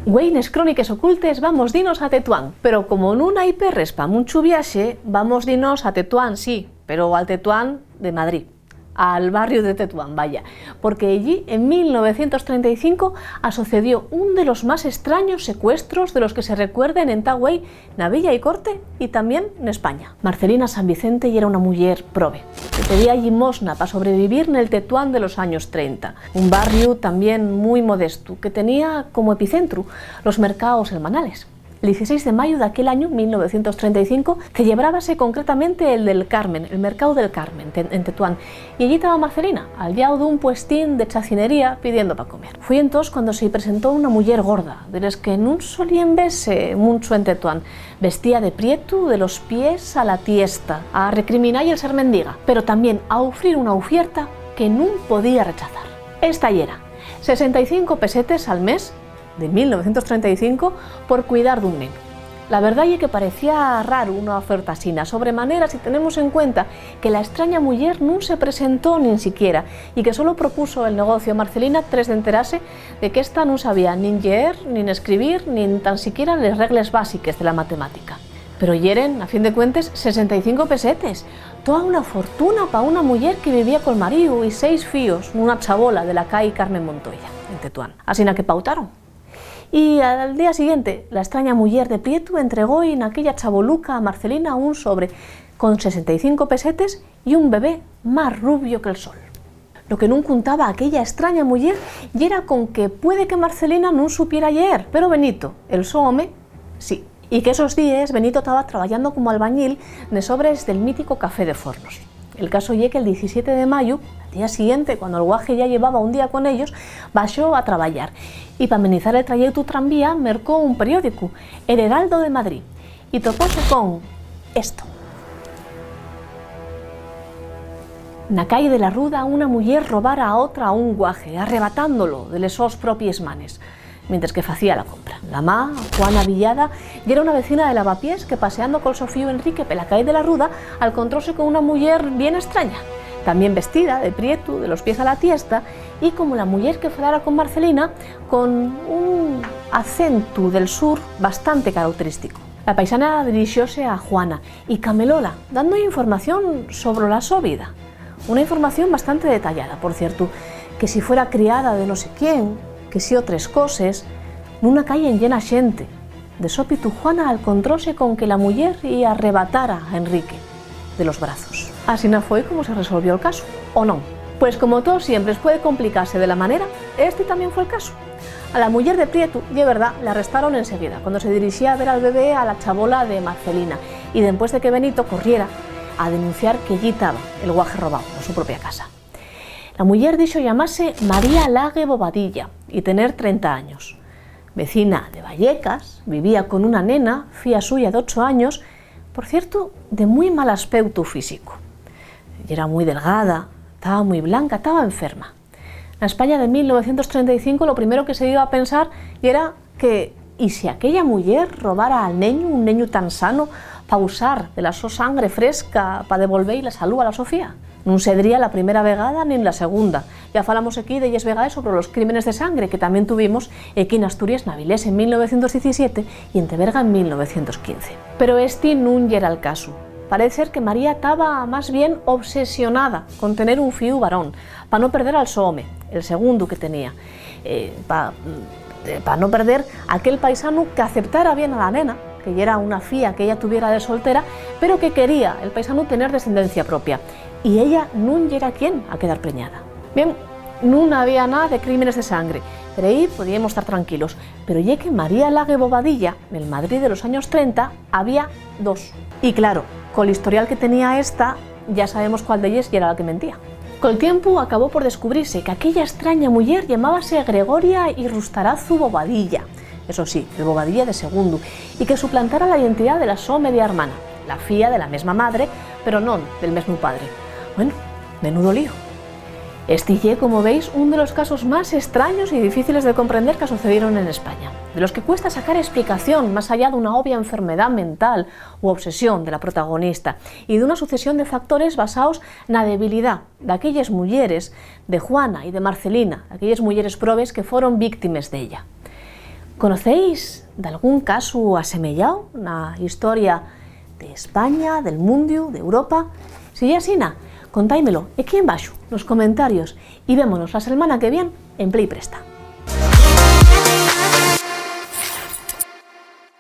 Güey, nes cróniques ocultes vamos dinos a Tetuán, pero como nun hai perres pa munchu viaxe, vamos dinos a Tetuán, sí, pero al Tetuán de Madrid, al barrio de Tetuán, vaya, porque allí en 1935 sucedió un de los más extraños secuestros de los que se recuerden en ta güey, na Villa y Corte y también en España. Marcelina San Vicente y era una muller prove, que pedía limosna para sobrevivir en el Tetuán de los años 30, un barrio también muy modesto, que tenía como epicentro los mercados hermanales. El 16 de mayo de aquel año, 1935, celebrábase concretamente el del Carmen, el mercado del Carmen, en Tetuán. Y allí estaba Marcelina, al lado de un puestín de chacinería pidiendo para comer. Fue entonces cuando se presentó una mujer gorda, de las que no solían verse mucho en Tetuán, vestía de prieto de los pies a la tiesta, a recriminar y el ser mendiga, pero también a ofrecer una oferta que no podía rechazar. Esta y era 65 pesetes al mes, de 1935, por cuidar de un neno. La verdad es que parecía raro una oferta así, sobremanera si tenemos en cuenta que la extraña mujer no se presentó ni siquiera y que solo propuso el negocio a Marcelina tras de enterarse de que ésta no sabía ni leer, ni escribir, ni tan siquiera las reglas básicas de la matemática. Pero yeren, a fin de cuentas, 65 pesetes, toda una fortuna para una mujer que vivía con marido y 6 fíos, una chabola de la calle Carmen Montoya, en Tetuán. Así na que pautaron. Y al día siguiente, la extraña mujer de Prieto entregó en aquella chaboluca a Marcelina un sobre con 65 pesetes y un bebé más rubio que el sol. Lo que no contaba aquella extraña mujer y era con que puede que Marcelina no supiera leer, pero Benito, el so home, sí. Y que esos días Benito estaba trabajando como albañil de sobres del mítico Café de Fornos. El caso es que el 17 de mayo, al día siguiente, cuando el guaje ya llevaba un día con ellos, bajó a trabajar y para amenizar el trayecto tranvía mercó un periódico, El Heraldo de Madrid, y topóse con esto. Na calle de la Ruda, una mujer robara a otra a un guaje, arrebatándolo de les sos propias manes, mientras que facía la compra. La má, Juana Villada, y era una vecina de Lavapiés que paseando con Sofío Enrique por la calle de la Ruda, encontróse con una mujer bien extraña, también vestida de prieto, de los pies a la tiesta, y como la mujer que falara con Marcelina, con un acento del sur bastante característico. La paisana dirigióse a Juana y camelóla, dando información sobre la su vida. Una información bastante detallada, por cierto, que si fuera criada de no sé quién, que si otras cosas, nunha calle en llena xente. De sópitu Juana encontróse con que la muller ia arrebatar a Enrique de los brazos. Así no fue como se resolvió el caso, ¿o no? Pues como todo siempre puede complicarse de la manera, este también fue el caso. A la mujer de Prieto, y de verdad, la arrestaron enseguida, cuando se dirigía a ver al bebé a la chabola de Marcelina, y después de que Benito corriera a denunciar que allí estaba el guaje robado en su propia casa. La mujer dijo llamarse María Lague Bobadilla y tener 30 años. Vecina de Vallecas, vivía con una nena, fía suya de 8 años, por cierto, de muy mal aspecto físico. Y era muy delgada, estaba muy blanca, estaba enferma. En la España de 1935 lo primero que se iba a pensar era que, ¿y si aquella mujer robara al niño, un niño tan sano, para usar de la su sangre fresca para devolver la salud a la Sofía? No sería la primera vegada ni la segunda. Ya falamos aquí de ellas vegades sobre los crímenes de sangre que también tuvimos aquí en Asturias Navilés en 1917 y en Teberga en 1915. Pero este no era el caso. Parece ser que María estaba más bien obsesionada con tener un fiu varón, para no perder al so home, el segundo que tenía, para no perder aquel paisano que aceptara bien a la nena, que ya era una fía que ella tuviera de soltera, pero que quería el paisano tener descendencia propia. Y ella no era quien a quedar preñada. Bien, no había nada de crímenes de sangre, pero ahí podíamos estar tranquilos. Pero ya que María Lague Bobadilla, en el Madrid de los años 30, había 2. Y claro, con el historial que tenía esta, ya sabemos cuál de ellas era la que mentía. Con el tiempo acabó por descubrirse que aquella extraña mujer llamábase Gregoria y Rustarazu Bobadilla, eso sí, el Bobadilla de segundo, y que suplantara la identidad de la so media hermana, la fía de la misma madre, pero no del mismo padre. Bueno, menudo lío. Este ye, como veis, uno de los casos más extraños y difíciles de comprender que sucedieron en España, de los que cuesta sacar explicación más allá de una obvia enfermedad mental u obsesión de la protagonista y de una sucesión de factores basados en la debilidad de aquellas mujeres, de Juana y de Marcelina, aquellas mujeres probes que fueron víctimas de ella. Conocéis de algún caso asemellado, una historia de España, del mundo, de Europa? Si es así, contáimelo aquí en baixo, nos comentarios, y vémonos la semana que viene en Play Presta.